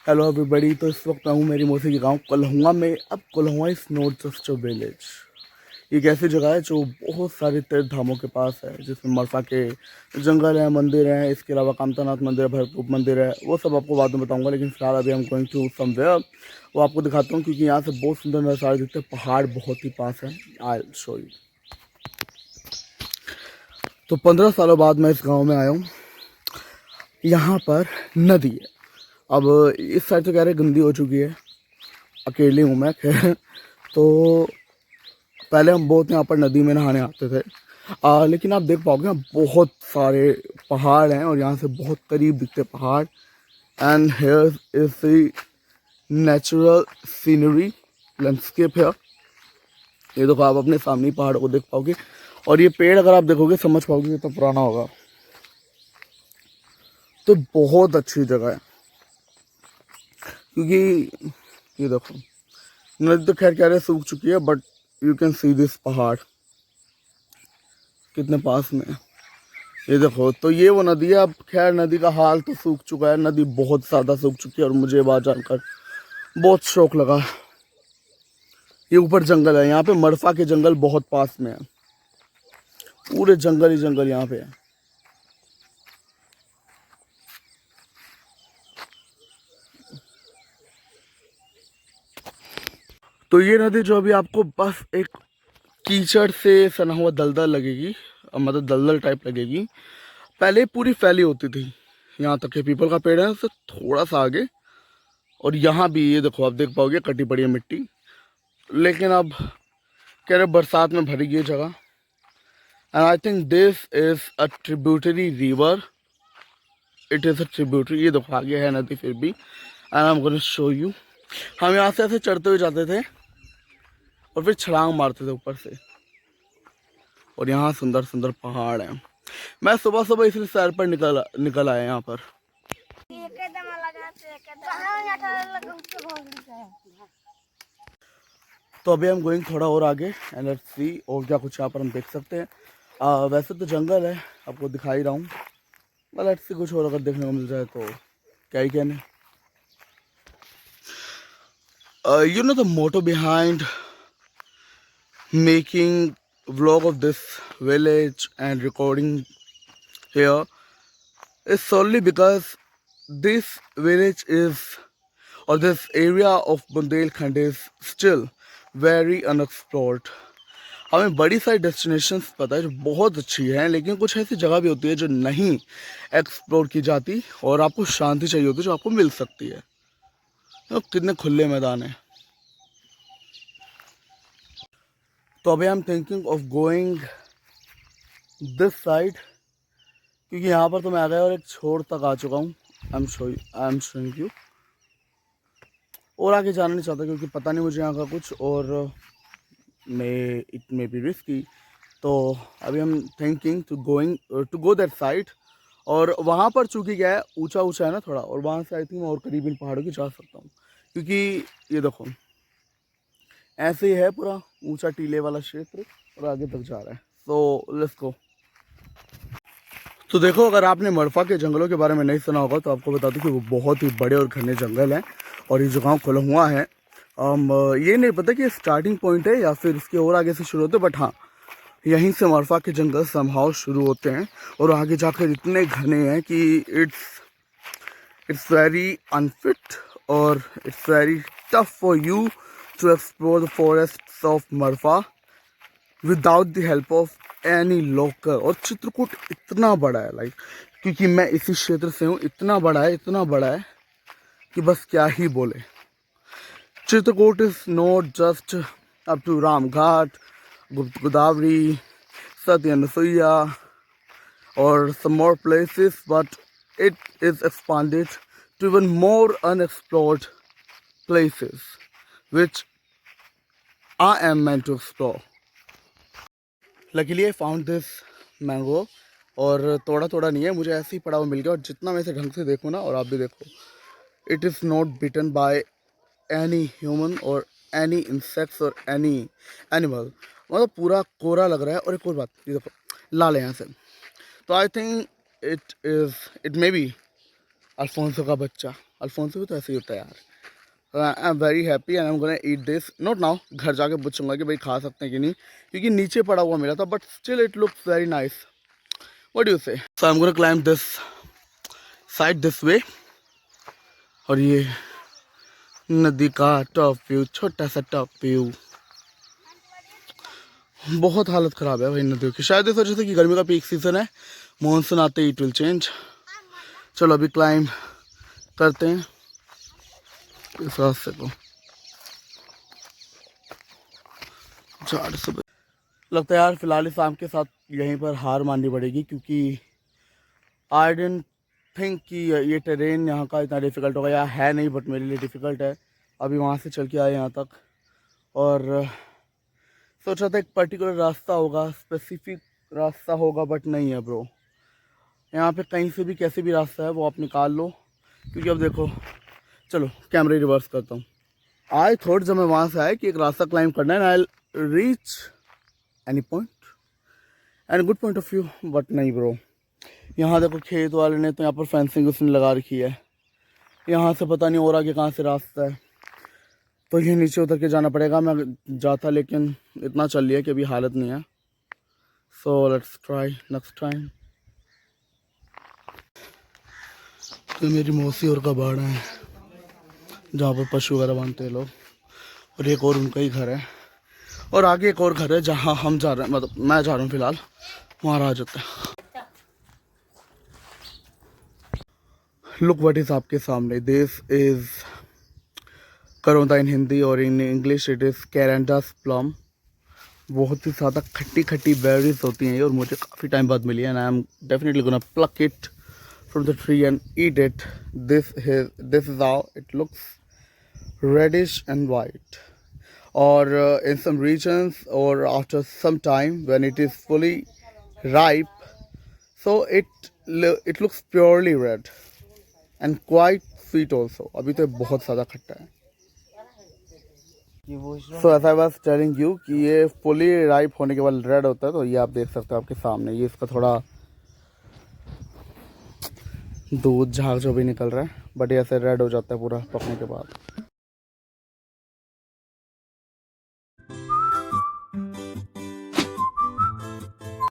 Hello everybody. तो इस वक्त मैं हूँ मेरी मौसी के गांव कोल्हुआ में। अब Kolhua is not just a village, ये एक ऐसी जगह है जो बहुत सारे तीर्थ धामों के पास है, जिसमें मरसा के जंगल हैं, मंदिर हैं, इसके अलावा कामतानाथ मंदिर है, भरतकूप मंदिर है। वो सब आपको बाद में बताऊंगा, लेकिन फिलहाल अभी हम गोइंग टू समवेयर। वो आपको दिखाता हूँ क्योंकि यहाँ से बहुत सुंदर नज़ारे दिखते हैं, पहाड़ बहुत ही पास है। I will show you. तो 15 सालों बाद मैं इस गाँव में आया हूँ। यहाँ पर नदी है। अब इस साइड तो कह रहे गंदी हो चुकी है, अकेले हूँ मैं खैर। तो पहले हम बहुत यहाँ पर नदी में नहाने आते थे, लेकिन आप देख पाओगे यहाँ बहुत सारे पहाड़ हैं और यहाँ से बहुत करीब दिखते पहाड़। And here is the natural scenery landscape है। ये देखो, आप अपने सामने पहाड़ को देख पाओगे और ये पेड़ अगर आप देखोगे समझ पाओगे ये तो पुराना होगा। तो बहुत अच्छी जगह है क्योंकि ये देखो, नदी तो खैर कह रहे सूख चुकी है, but you can see this पहाड़ कितने पास में है। ये देखो, तो ये वो नदी है। अब खैर नदी का हाल तो सूख चुका है, नदी बहुत ज़्यादा सूख चुकी है और मुझे बात जानकर बहुत शौक लगा। ये ऊपर जंगल है, यहाँ पे मरफा के जंगल बहुत पास में है, पूरे जंगल ही जंगल यहाँ पे है। तो ये नदी जो अभी आपको बस एक कीचड़ से सना हुआ दलदल लगेगी, मतलब दलदल टाइप लगेगी। पहले पूरी फैली होती थी, यहाँ तक के पीपल का पेड़ है उससे थोड़ा सा आगे। और यहाँ भी ये देखो, आप देख पाओगे कटी पड़ी है मिट्टी, लेकिन अब कह रहे बरसात में भरी ये जगह। And I think this is a tributary river, it is a tributary. ये देखो आगे है नदी फिर भी। And I am gonna show you. हम यहाँ से ऐसे चढ़ते हुए जाते थे और फिर छलांग मारते थे ऊपर से। और यहाँ सुंदर सुंदर पहाड़ हैं। मैं सुबह सुबह इसलिए सैर पर निकल आया यहाँ पर। तो अभी हम गोइंग थोड़ा और आगे एंड लेट्स सी और क्या कुछ यहाँ पर हम देख सकते हैं। वैसे तो जंगल है, आपको दिखा ही रहा हूँ, बट लेट्स सी कुछ और अगर देखने को मिल जाए तो क्या ही कहने। You know the motto behind making vlog of this village and recording here is solely because this village is, or this area of Bundelkhand is still very unexplored. हमें बड़ी सारी डेस्टिनेशंस पता है जो बहुत अच्छी हैं, लेकिन कुछ ऐसी जगह भी होती है जो नहीं एक्सप्लोर की जाती और आपको शांति चाहिए होती है जो आपको मिल सकती है। तो कितने खुले मैदान हैं। तो अभी I am thinking of going this side, क्योंकि यहाँ पर तो मैं आ गया और एक छोर तक आ चुका हूँ। I am showing you. और आगे जाना नहीं चाहता क्योंकि पता नहीं मुझे यहाँ का कुछ, और इट मे बी रिस्की। तो अभी हम thinking to go that side. और वहाँ पर चूँकि क्या है, ऊंचा ऊंचा है ना थोड़ा, और वहाँ से आई थिंक मैं और करीब इन पहाड़ों की जा सकता हूँ, क्योंकि ये देखो ऐसे ही है पूरा ऊंचा टीले वाला क्षेत्र और आगे तक जा रहा है। तो लेट्स गो। तो देखो, अगर आपने मरफा के जंगलों के बारे में नहीं सुना होगा तो आपको बता दूं कि वो बहुत ही बड़े और घने जंगल हैं। और ये जो गाँव कोल्हुआ है, ये नहीं पता कि स्टार्टिंग पॉइंट है या फिर इसके और आगे से शुरू होते हैं, बट हाँ यहीं से मरफा के जंगल समहाउ शुरू होते हैं और आगे जाकर इतने घने हैं कि इट्स वेरी अनफिट और it's very tough for you to explore the forest of Marpha without the help of any local. और चित्रकूट इतना बड़ा है, लाइक क्योंकि मैं इसी क्षेत्र से हूँ, इतना बड़ा है कि बस क्या ही बोले। Chitrakoot is not just up to Ramghat, Gupt Godavari, सत्यनसुईया और some more places, but it is expanded to even more unexplored places which I am meant to explore. Luckily I found this mango, और तोड़ा तोड़ा नहीं है, मुझे ऐसे ही पड़ा हुआ मिल गया। और जितना मैं इसे ढंग से देखूँ ना, और आप भी देखो, it is not bitten by any human और एनी इंसेक्ट्स और एनी एनिमल, मतलब पूरा कोरा लग रहा है। और एक और बात, ये देखो लाल है यहाँ से, तो I think it may be Alfonso का बच्चा। अल्फोंसो भी तो ऐसे ही होता है यार। I am very happy and I am gonna eat this, not now, घर जाके पूछूंगा कि भाई खा सकते हैं कि नहीं, क्योंकि नीचे पड़ा हुआ मिला था, but still it looks very nice. What do you say? So I am gonna climb this side this way. और ये नदी का टॉप व्यू, छोटा सा टॉप व्यू। बहुत हालत ख़राब है भाई नदियों की, शायद इस वजह से कि गर्मी का पीक सीज़न है, मानसून आते ही इट विल चेंज। चलो अभी क्लाइंब करते हैं इस रास्ते को। लगता है यार फिलहाल इस आम के साथ यहीं पर हार माननी पड़ेगी, क्योंकि आई डेंट थिंक कि ये टेरेन यहाँ का इतना डिफ़िकल्ट होगा, या है नहीं, बट मेरे लिए डिफ़िकल्ट है। अभी वहाँ से चल के आए यहाँ तक, और सोच रहा था एक पर्टिकुलर रास्ता होगा, स्पेसिफिक रास्ता होगा, बट नहीं है ब्रो। यहाँ पे कहीं से भी कैसे भी रास्ता है वो आप निकाल लो, क्योंकि अब देखो, चलो कैमरे रिवर्स करता हूँ। आई थॉट जब मैं वहाँ से आया कि एक रास्ता क्लाइंब करना है, I reach any point and good point of view, but नहीं ब्रो। यहाँ देखो खेत वाले ने तो यहाँ पर फेंसिंग उसने लगा रखी है, यहाँ से पता नहीं और आगे कहाँ से रास्ता है, तो ये नीचे उतर के जाना पड़ेगा। मैं जाता लेकिन इतना चल लिया कि अभी हालत नहीं है। So let's try next time. तो मेरी मौसी और का बाड़ा है जहाँ पर पशु वगैरह बांधते हैं लोग, और एक और उनका ही घर है, और आगे एक और घर है जहाँ हम जा रहे हैं, मतलब मैं जा रहा हूँ फिलहाल, वहाँ आ जाते हैं। लुक व्हाट इज आपके सामने, दिस इज करौंदा इन हिंदी, और in English it is carandas plum. बहुत ही ज़्यादा खट्टी खट्टी बेरीज होती हैं ये, और मुझे काफ़ी टाइम बाद मिली है, and I am definitely gonna plug it from the tree and eat it. This is how it looks, reddish and white, or in some regions, or after some time when it is fully ripe, so it looks purely red and quite sweet also. अभी तो बहुत ज़्यादा खट्टा है। So as I was telling you कि ये fully ripe होने के बाद रेड होता है, तो ये आप देख सकते हो आपके सामने, ये इसका थोड़ा दूध झाग जो भी निकल रहा है, बट ये ऐसे रेड हो जाता है पूरा पकने के बाद।